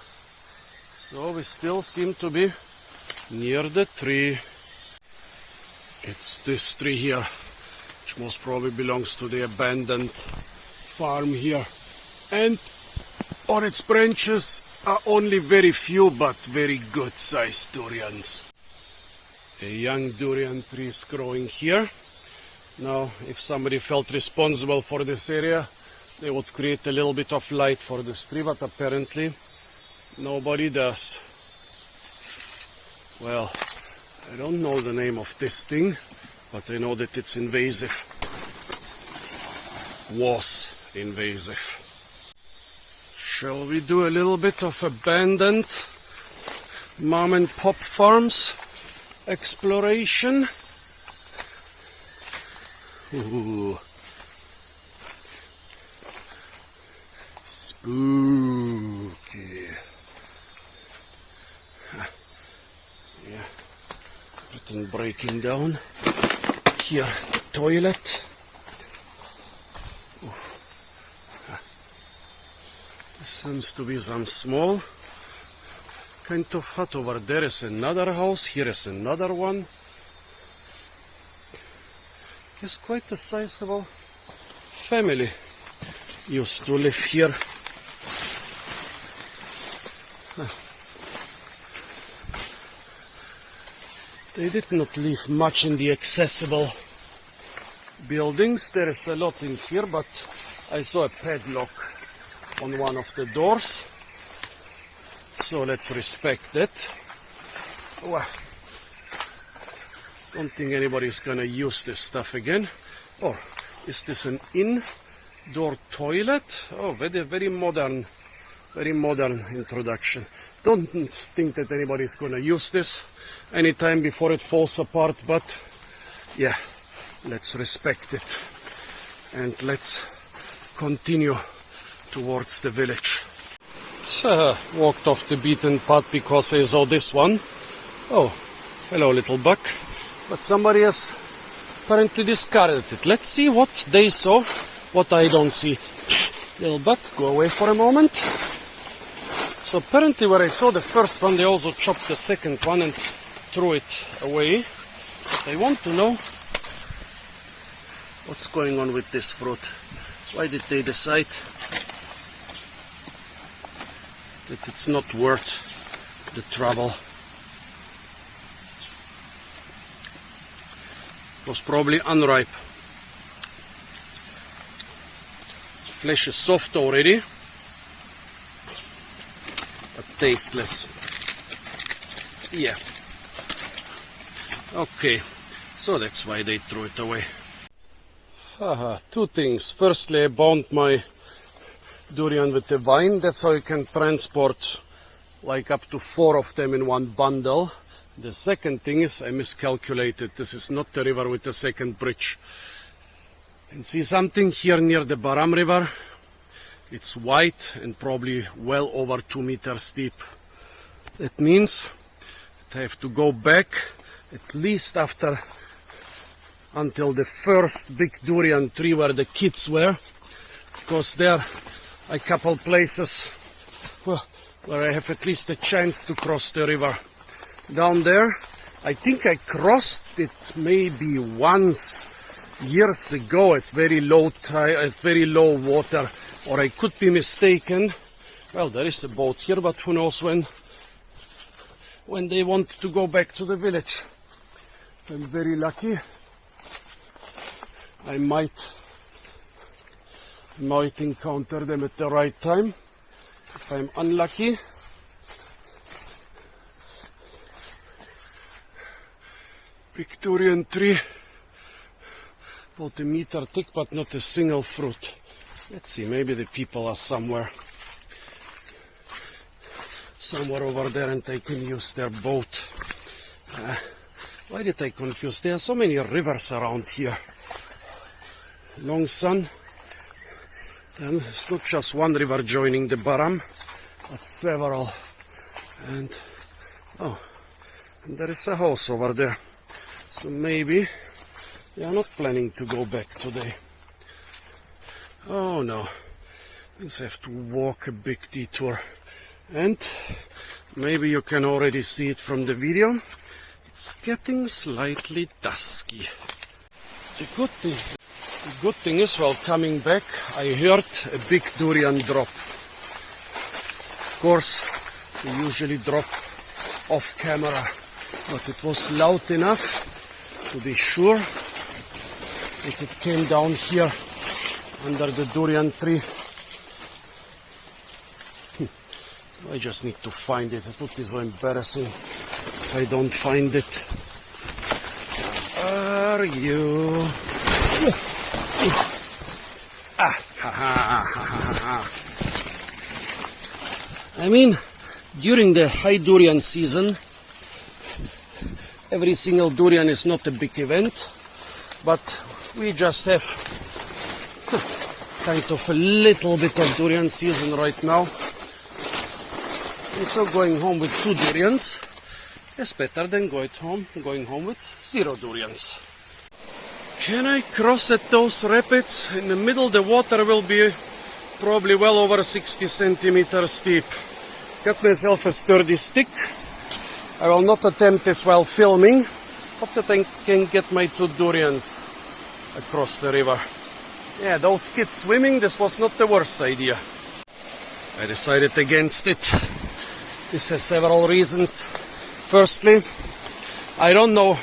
So we still seem to be near the tree. It's this tree here, which most probably belongs to the abandoned farm here. And on its branches are only very few but very good sized durians. A young durian tree is growing here. Now, if somebody felt responsible for this area, they would create a little bit of light for this tree, but apparently nobody does. Well, I don't know the name of this thing, but I know that it's invasive. Was invasive. Shall we do a little bit of abandoned mom and pop farms exploration? Ooh. Spooky. Yeah, everything breaking down. Here, the toilet. This seems to be some small kind of hut. Over there is another house. Here is another one. It's quite a sizable family used to live here. They did not leave much in the accessible buildings. There is a lot in here, but I saw a padlock on one of the doors. So let's respect that. Well, don't think anybody's gonna use this stuff again. Or is this an indoor toilet? Oh, very modern introduction. Don't think that anybody's gonna use this anytime before it falls apart, but yeah, let's respect it and let's continue towards the village. Walked off the beaten path because I saw this one. Oh, hello little buck. But somebody has apparently discarded it. Let's see what they saw, what I don't see. Little buck, go away for a moment. So apparently where I saw the first one, they also chopped the second one and threw it away. But I want to know what's going on with this fruit. Why did they decide that it's not worth the trouble? It was probably unripe. Flesh is soft already, but tasteless. Yeah. Okay, so that's why they threw it away. Two things. Firstly, I bound my durian with the vine. That's how you can transport like up to 4 of them in one bundle. The second thing is I miscalculated. This is not the river with the second bridge. You can see something here near the Baram River. It's wide and probably well over 2 meters deep. That means that I have to go back at least until the first big durian tree where the kids were, because there are a couple places where I have at least a chance to cross the river. Down there, I think I crossed it maybe once years ago at very low water, or I could be mistaken. Well, there is a boat here, but who knows when they want to go back to the village. If I'm very lucky, I might encounter them at the right time. If I'm unlucky, big durian tree, about a meter thick, but not a single fruit. Let's see, maybe the people are somewhere over there and they can use their boat. Why did I confuse? There are so many rivers around here. Long Sun, and it's not just one river joining the Baram, but several. And there is a house over there. So maybe they are not planning to go back today. Oh no, I have to walk a big detour. And maybe you can already see it from the video. It's getting slightly dusky. The good thing is, while coming back, I heard a big durian drop. Of course, they usually drop off camera, but it was loud enough to be sure that it came down here under the durian tree. I just need to find it. It would be so embarrassing if I don't find it. Where are you? I mean, during the high durian season, every single durian is not a big event, but we just have kind of a little bit of durian season right now. And so going home with 2 durians is better than going home with 0 durians. Can I cross at those rapids? In the middle the water will be probably well over 60 centimeters deep. Got myself a sturdy stick. I will not attempt this while filming. Hope that I can get my 2 durians across the river. Yeah, those kids swimming, this was not the worst idea. I decided against it. This has several reasons. Firstly, I don't know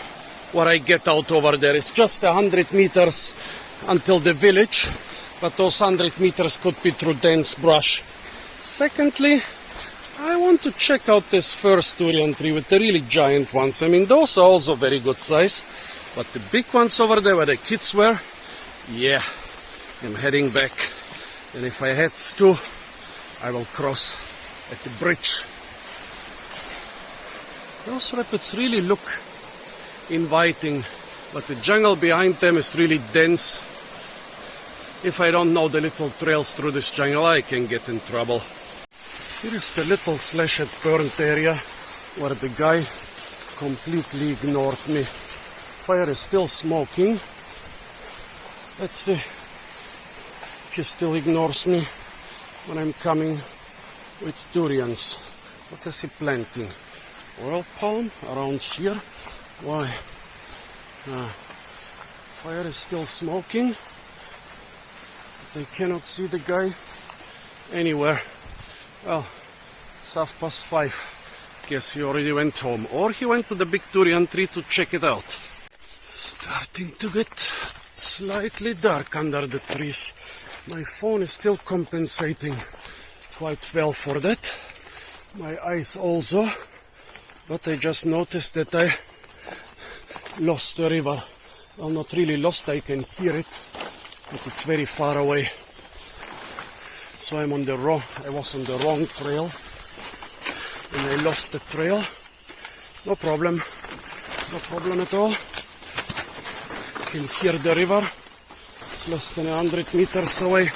what I get out over there. It's just 100 meters until the village, but those 100 meters could be through dense brush. Secondly, I want to check out this first durian tree with the really giant ones. I mean, those are also very good size, but the big ones over there where the kids were, yeah, I'm heading back. And if I have to, I will cross at the bridge. Those rapids really look inviting, but the jungle behind them is really dense. If I don't know the little trails through this jungle, I can get in trouble. Here is the little slashed burnt area where the guy completely ignored me. Fire is still smoking. Let's see if he still ignores me when I'm coming with durians. What is he planting? Oil palm around here? Why? Fire is still smoking. But I cannot see the guy anywhere. Well, it's 5:30. Guess he already went home. Or he went to the big durian tree to check it out. Starting to get slightly dark under the trees. My phone is still compensating quite well for that. My eyes also. But I just noticed that I lost the river. Well, not really lost, I can hear it, but it's very far away. So I was on the wrong trail, and I lost the trail. No problem at all. I can hear the river. It's less than 100 meters away.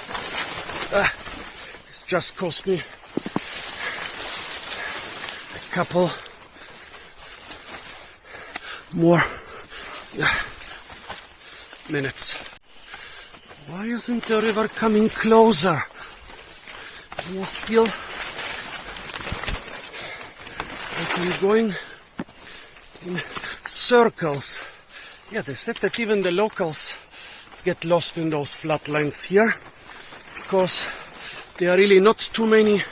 It's just cost me a couple more minutes. Why isn't the river coming closer? I almost feel like I'm going in circles. Yeah, they said that even the locals get lost in those flatlines here because there are really not too many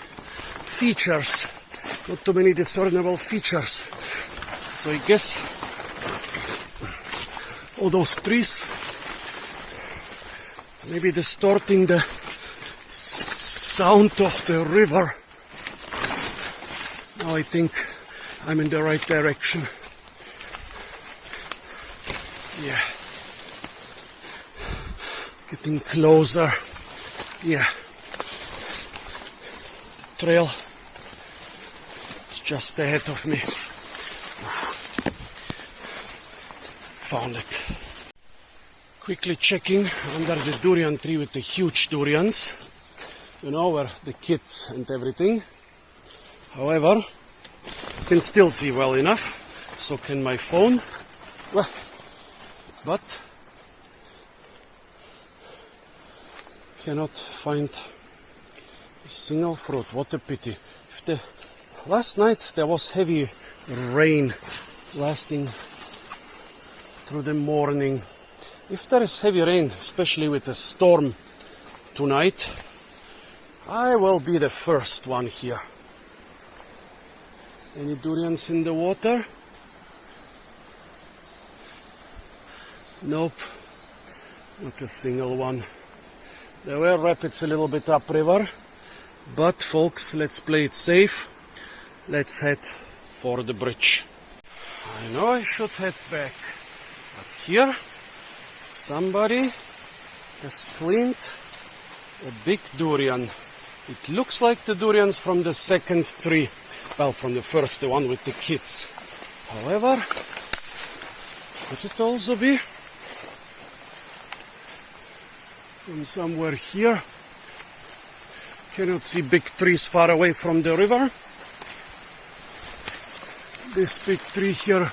features, not too many discernible features. So I guess all those trees maybe distorting the sound of the river. Now I think I'm in the right direction. Yeah. Getting closer. Yeah. Trail is just ahead of me. Found it. Quickly checking under the durian tree with the huge durians. You know, where the kids and everything. However, you can still see well enough. So can my phone. Well, but cannot find a single fruit. What a pity. Last night there was heavy rain lasting through the morning. If there is heavy rain, especially with a storm tonight, I will be the first one here. Any durians in the water? Nope, not a single one. There were rapids a little bit upriver, but folks, let's play it safe. Let's head for the bridge. I know I should head back, but here somebody has cleaned a big durian. It looks like the durians from the second tree. Well, from the first, the one with the kids. However, could it also be from somewhere here? Cannot see big trees far away from the river. This big tree here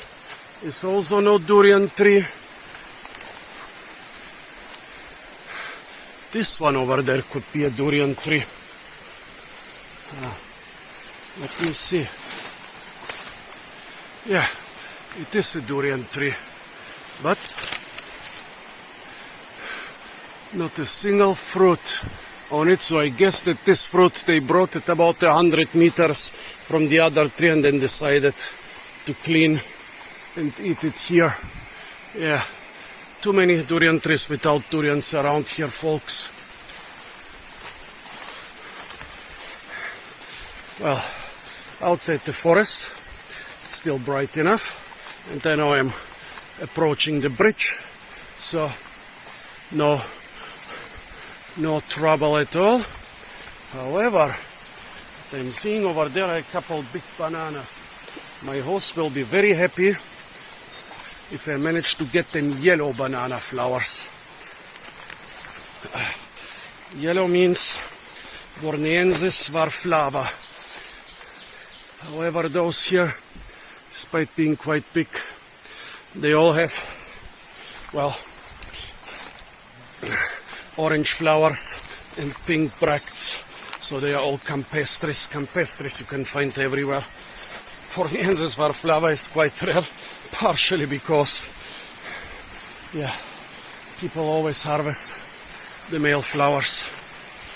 is also no durian tree. This one over there could be a durian tree. Let me see. Yeah, it is a durian tree, but not a single fruit on it, so I guess that this fruit they brought it about 100 meters from the other tree and then decided to clean and eat it here. Yeah, too many durian trees without durians around here, folks. Well, outside the forest, it's still bright enough, and I know I'm approaching the bridge, so no trouble at all. However, I'm seeing over there a couple big bananas. My host will be very happy if I manage to get them yellow banana flowers. Yellow means Borneensis varflava. However, those here, despite being quite big, they all have, well, orange flowers and pink bracts. So they are all campestris. Campestris you can find everywhere. Borneensis varflava is quite rare, partially because, yeah, people always harvest the male flowers.